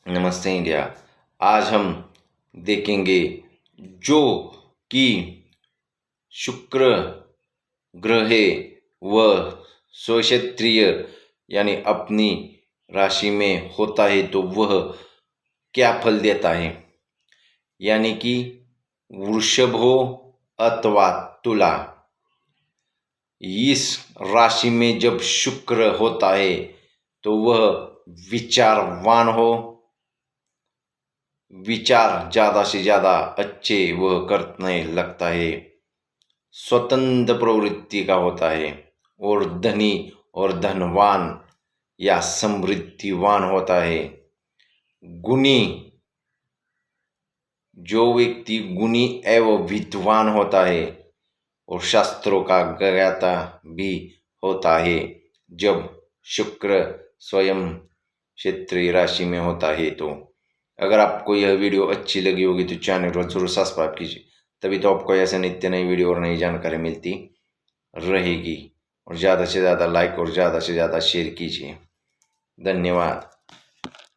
नमस्ते इंडिया। आज हम देखेंगे जो कि शुक्र ग्रह व स्वक्षेत्रीय यानी अपनी राशि में होता है तो वह क्या फल देता है, यानी कि वृषभ हो अथवा तुला। इस राशि में जब शुक्र होता है तो वह विचारवान हो, विचार ज़्यादा से ज़्यादा अच्छे वह करने लगता है, स्वतंत्र प्रवृत्ति का होता है और धनी और धनवान या समृद्धिवान होता है। गुणी, जो व्यक्ति गुणी एवं विद्वान होता है और शास्त्रों का ज्ञाता भी होता है जब शुक्र स्वयं क्षेत्रीय राशि में होता है। तो अगर आपको यह वीडियो अच्छी लगी होगी तो चैनल को जरूर सब्सक्राइब कीजिए, तभी तो आपको ऐसे नित्य नई वीडियो और नई जानकारी मिलती रहेगी। और ज़्यादा से ज़्यादा लाइक और ज़्यादा से ज़्यादा शेयर कीजिए। धन्यवाद।